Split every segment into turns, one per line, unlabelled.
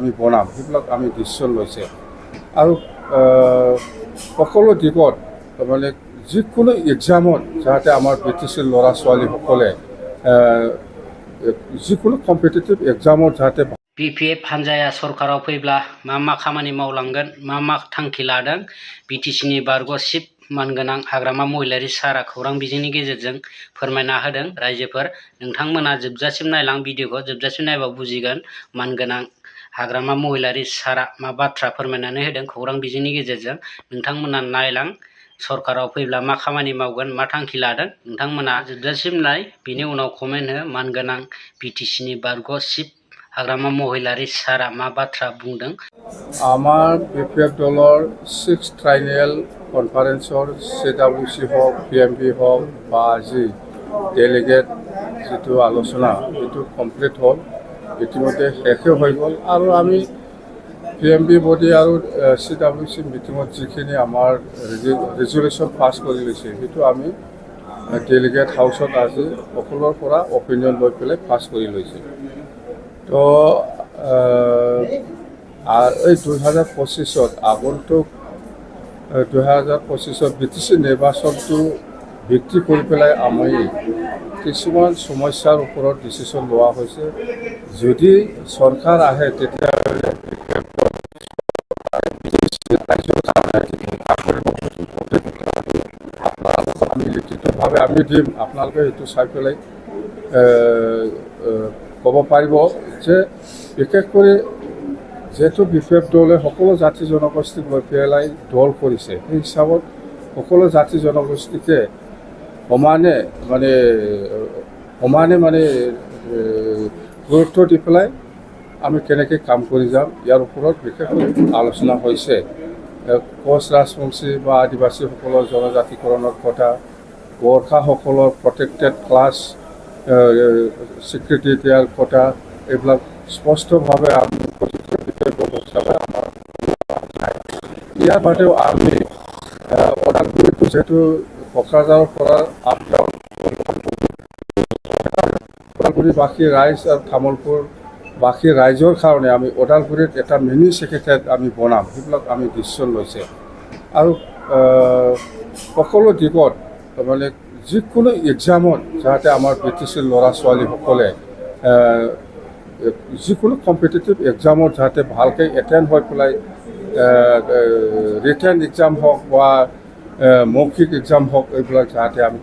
আমি বনাম সেইবিলাক আমি ডিচিশ্যন লৈছে আৰু সকলো দিশত মানে যিকোনো এক্সামত যাতে আমাৰ BTC ল'ৰা ছোৱালীসকলে যিকোনো কম্পিটিটিভ এক্সামত যাতে
BPF हान्जाया सरकाराव फैब्ला मा खामानि मावलांगोन मा थांखि लादों BTCनि बारग' चिफ मानगोनां हाग्रामा महिलारि सारा खौरां बिजोंनि गेजेरजों फोरमायना होदों। रायजोफोर नोंथांमोना जोबजासिम नायलां भिडिअखौ जोबजासिम नायबा बुजिगोन मानगोनां हाग्रामा महिलारि सारा मा बाथ्रा फोरमायनानै होदों खौरां बिजोंनि गेजेरजों नोंथांमोना नायलां सरकाराव फैब्ला मा खामानि मावगोन मा थांखि लादों नोंथांमोना जोबजासिम नाय बिनि उनाव कमेन्ट हो मानगोनां BTCनि बारग' चिफ हाग्रामा महिलारि सारा मा बाथ्रा बुंदों।
আমাৰ BPF দলৰ 6th ট্ৰাইনিয়েল কনফাৰেন্সৰ CWC হওক PMB হওক বা আজি ডেলিগেট যিটো আলোচনা সেইটো কমপ্লিট হ'ল ইতিমধ্যে শেষে হৈ গ'ল আৰু আমি PMB বডি আৰু CWC মিটিঙত যিখিনি আমাৰ ৰেজুলেশ্যন পাছ কৰি লৈছে সেইটো আমি ডেলিগেট হাউচত আজি সকলোৰ পৰা অপিনিয়ন লৈ পেলাই পাছ কৰি লৈছে। তো এই 2025 আগন্তুক 2025 BTC নিৰ্বাচনটো ভিত্তি কৰি পেলাই আমি কিছুমান সমস্যাৰ ওপৰত ডিচিশ্যন লোৱা হৈছে। যদি চৰকাৰ আহে তেতিয়াহ'লে আমি লিখিতভাৱে আমি দিম আপোনালোকে সেইটো চাই পেলাই ক'ব পাৰিব যে বিশেষ কৰি যেহেতু BPF দলে সকলো জাতি জনগোষ্ঠীক লৈ পেলাই দল কৰিছে সেই হিচাপত সকলো জাতি জনগোষ্ঠীকে সমানে গুৰুত্ব দি পেলাই আমি কেনেকৈ কাম কৰি যাম ইয়াৰ ওপৰত বিশেষকৈ আলোচনা হৈছে। কোচ ৰাজবংশী বা আদিবাসীসকলৰ জনজাতিকৰণৰ কথা গোৰ্খাসকলৰ প্ৰটেক্টেড ক্লাছ স্বীকৃতি দিয়াৰ কথা এইবিলাক স্পষ্টভাৱে আমি ইয়াৰ বাদেও আমি ওদালগুৰিটো যিহেতু কোকৰাঝাৰৰ পৰা আপ ডাউন ওদালগুৰিবাসী ৰাইজ আৰু তামোলপুৰবাসী ৰাইজৰ কাৰণে আমি ওদালগুৰিত এটা মিনি ছেক্ৰেটাৰিয়েট আমি বনাম সেইবিলাক আমি ডিচিশ্যন লৈছে আৰু সকলো দিশত মানে যিকোনো এক্সামত যাতে আমাৰ BTC ল'ৰা ছোৱালীসকলে যিকোনো কম্পিটিটিভ এক্সামত যাতে ভালকৈ এটেণ্ড হৈ পেলাই ৰিটেন এক্সাম হওক বা মৌখিক এক্সাম হওক এইবিলাক যাতে আমি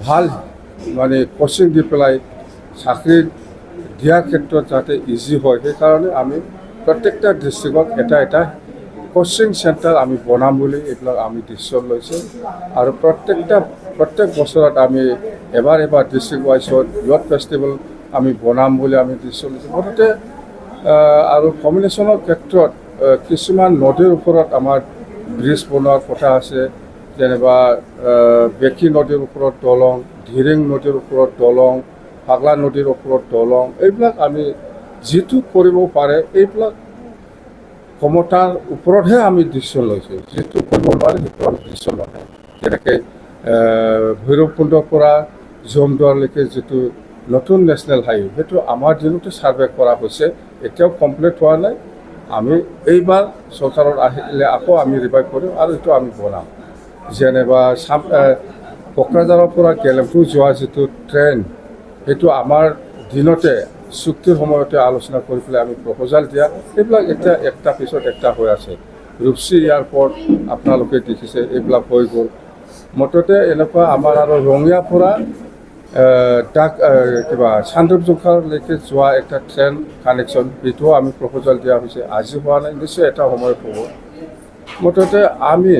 ভাল মানে কোচিং দি পেলাই চাকৰি দিয়াৰ ক্ষেত্ৰত যাতে ইজি হয় সেইকাৰণে আমি প্ৰত্যেকটা ডিষ্ট্ৰিক্টত এটা কোচিং চেণ্টাৰ আমি বনাম বুলি এইবিলাক আমি ডিচিশ্যন লৈছোঁ আৰু প্ৰত্যেক বছৰত আমি এবাৰ ডিষ্ট্ৰিক্ট ৱাইজত ইয়থ ফেষ্টিভেল আমি বনাম বুলি আমি ডিচিশ্যন লৈছোঁ। মুঠতে আৰু কমিউনিকেশ্যনৰ ক্ষেত্ৰত কিছুমান নদীৰ ওপৰত আমাৰ ব্ৰিজ বনোৱাৰ কথা আছে যেনিবা বেকী নদীৰ ওপৰত দলং ধিৰিং নদীৰ ওপৰত দলং পাগলা নদীৰ ওপৰত দলং এইবিলাক আমি যিটো কৰিব পাৰে এইবিলাক ক্ষমতাৰ ওপৰতহে আমি ডিচিশ্যন লৈছোঁ যিটো কৰিব নোৱাৰে সেইটো আমি ডিচিশ্যন লোৱা নাই। যেনেকৈ ভৈৰৱকুণ্ডৰ পৰা জমদুৱাৰলৈকে যিটো নতুন নেশ্যনেল হাইৱে সেইটো আমাৰ দিনতে ছাৰ্ভে কৰা হৈছে এতিয়াও কমপ্লিট হোৱা নাই। আমি এইবাৰ চৰকাৰত আহিলে আকৌ আমি ৰিভাইভ কৰিম আৰু এইটো আমি বনাম। যেনিবা কোকৰাঝাৰৰ পৰা গেলেমপুৰ যোৱা যিটো ট্ৰেইন সেইটো আমাৰ দিনতে চুক্তিৰ সময়তে আলোচনা কৰি পেলাই আমি প্ৰপ'জাল দিয়া এইবিলাক এতিয়া একটা পিছত একটা হৈ আছে। ৰূপসী এয়াৰপৰ্ট আপোনালোকে দেখিছে এইবিলাক হৈ গ'ল। মুঠতে এনেকুৱা আমাৰ আৰু ৰঙিয়াৰ পৰা কিবা চান্দুপজোখালৈকে যোৱা একটা ট্ৰেইন কানেকশ্যন এইটোও আমি প্ৰপ'জাল দিয়া হৈছে আজি হোৱা নাই নিশ্চয় এটা সময়ত হ'ব। মুঠতে আমি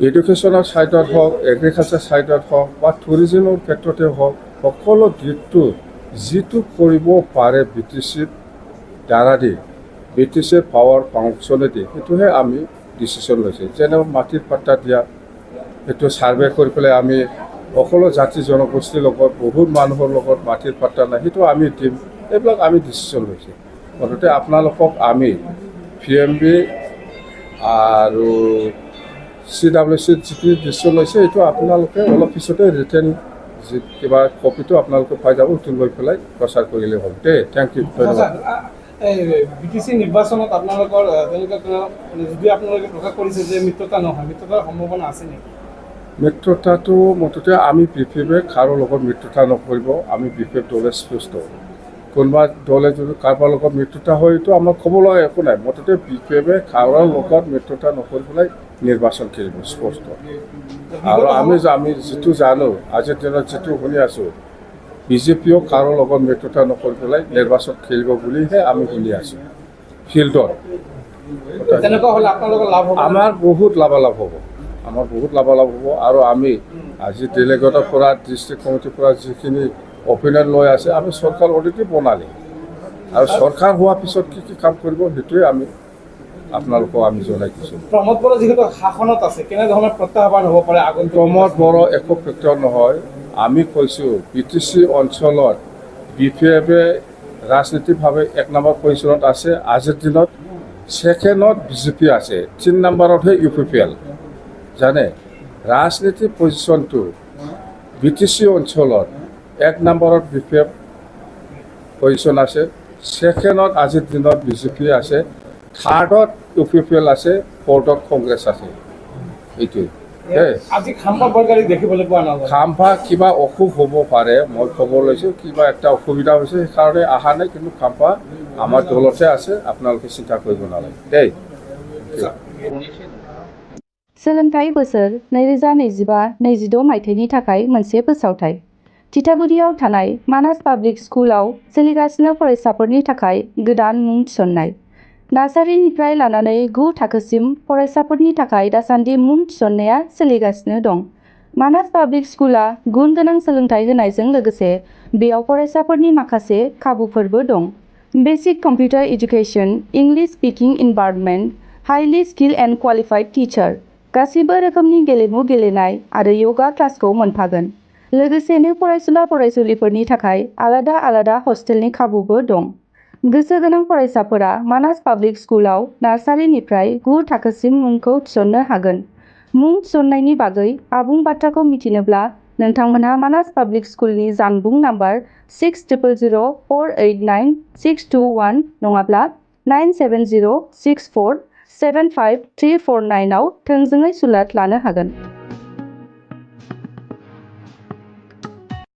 এডুকেশ্যনৰ ছাইডত হওক এগ্ৰিকালচাৰ ছাইডত হওক বা টুৰিজিমৰ ক্ষেত্ৰতে হওক সকলো দিশটো যিটো কৰিব পাৰে BTCৰ দ্বাৰা দি BTCৰ পাৱাৰ ফাংচনেদি সেইটোহে আমি ডিচিশ্যন লৈছোঁ। যেনে মাটিৰ পাট্টা দিয়া সেইটো ছাৰ্ভে কৰি পেলাই আমি সকলো জাতি জনগোষ্ঠীৰ লগত বহুত মানুহৰ লগত মাটিৰ পাট্টা নাই সেইটো আমি দিম এইবিলাক আমি ডিচিশ্যন লৈছোঁ। মুঠতে আপোনালোকক আমি PMB আৰু CWCত যিখিনি ডিচিশ্যন লৈছে এইটো আপোনালোকে অলপ পিছতে ৰিটেন যি কিবা কপিটো আপোনালোকে পাই যাব, উতুল লৈ পেলাই প্ৰচাৰ কৰিলে হ'ল দেই। থেংক ইউ, ধন্যবাদ।
এই BTC নিৰ্বাচনত আপোনালোকৰ যদি আপোনালোকে প্ৰকাশ কৰিছে যে মিত্ৰতা নহয়, মিত্ৰতাৰ সম্ভাৱনা আছে নেকি?
মিত্ৰতাটো মুঠতে আমি BPF-এ কাৰো লগত মিত্ৰতা নকৰিব। আমি BPF দলে স্পষ্ট। কোনোবা দলে যদি কাৰোবাৰ লগত মিত্ৰতা হয়, এইটো আমাৰ ক'বলৈ একো নাই। মুঠতে BPF-এ কাৰো লগত মিত্ৰতা নকৰি পেলাই নিৰ্বাচন খেলিব, স্পষ্ট। আৰু আমি যিটো জানো, আজিৰ দিনত যিটো শুনি আছোঁ, BJP-ও কাৰো লগত মিত্ৰতা নকৰি পেলাই নিৰ্বাচন খেলিব বুলিহে আমি শুনি আছোঁ ফিল্ডত।
তেনেকুৱা হ'লে আপোনালোকৰ লাভ হ'ব?
আমাৰ বহুত লাভালাভ হ'ব, আমাৰ বহুত লাভালাভ হ'ব। আৰু আমি আজি ডেলিগেটৰ পৰা, ডিষ্ট্ৰিক্ট কমিটিৰ পৰা যিখিনি অপিনিয়ন লৈ আছে, আমি চৰকাৰ অলৰেডি বনালি। আৰু চৰকাৰ হোৱাৰ পিছত কি কি কাম কৰিব, সেইটোৱে আমি আপোনালোকক আমি জনাই দিছোঁ।
প্ৰমোদ বড়ো যিহেতু শাসনত আছে, কেনেধৰণৰ প্ৰত্যাহ্বান হ'ব পাৰে আগন্তুক?
প্ৰমোদ বড়ো একো প্ৰত্যাহ্বান নহয়। আমি কৈছোঁ BTC অঞ্চলত BPF-এ ৰাজনীতিকভাৱে 1 নম্বৰ পজিশ্যনত আছে। আজিৰ দিনত ছেকেণ্ডত BJP আছে, 3 নম্বৰতহে UPPL। জানে, ৰাজনীতিক পজিশ্যনটো BTC অঞ্চলত 1 নম্বৰত BPF পজিশ্যন আছে, ছেকেণ্ডত আজিৰ দিনত BJP আছে, থাৰ্ডত UPPL আছে, ফ'ৰ্থত কংগ্ৰেছ আছে। এইটোৱে
আজি খাম্পা বৰগাড়ী দেখিবলৈ পোৱা নাযায়।
খাম্পা কিবা অসুখ হ'ব পাৰে, মই খবৰ লৈছোঁ, কিবা এটা অসুবিধা হৈছে, সেইকাৰণে অহা নাই। কিন্তু খাম্পা আমাৰ দলতে আছে, আপোনালোকে চিন্তা কৰিব নালাগে দেই।
सोलोंथाइ बोसोर 2025-26 मायथाइनि थाखाय मोनसे फोसावथाइ। थिथागुरियाव थानाय मानास पाब्लिक स्कुलाव सोलिगासिनो फरायसाफोरनि थाखाय गोदान मुं थिसननाय। नार्सारिनिफ्राय लानानै 9 थाखोसिम फरायसाफोरनि थाखाय दासान्दि मुं थिसननाया सोलिगासिनो दं। मानास पाब्लिक स्कुला गुन गोनां सोलोंथाइ होनायजों लोगोसे बेयाव फरायसाफोरनि माखासे खाबुफोरबो दं। Basic computer education, English speaking environment, highly skilled and qualified teacher, गासिबो रोखोमनि गेलेमु गेलेनाय आरो योगा क्लासखौ मोनफागोन। लोगोसेनो फरायसुला फरायसुलिफोरनि थाखाय आलादा आलादा हस्टेलनि खाबुबो दं। गोसो गोनां फरायसाफोरा मानास पाब्लिक स्कुलाव नार्सारिनिफ्राय 9 थाखोसिम मुंखौ थिसननो हागोन। मुं थिसननायनि बागै आबुं बाथ्राखौ मिथिनोब्ला नोंथांमोनहा मानास पाब्लिक स्कुलनि जानबुं नाम्बार 6000489621 नङाब्ला 9706475349 आव थोंजोङै सुलाद लानो हागोन।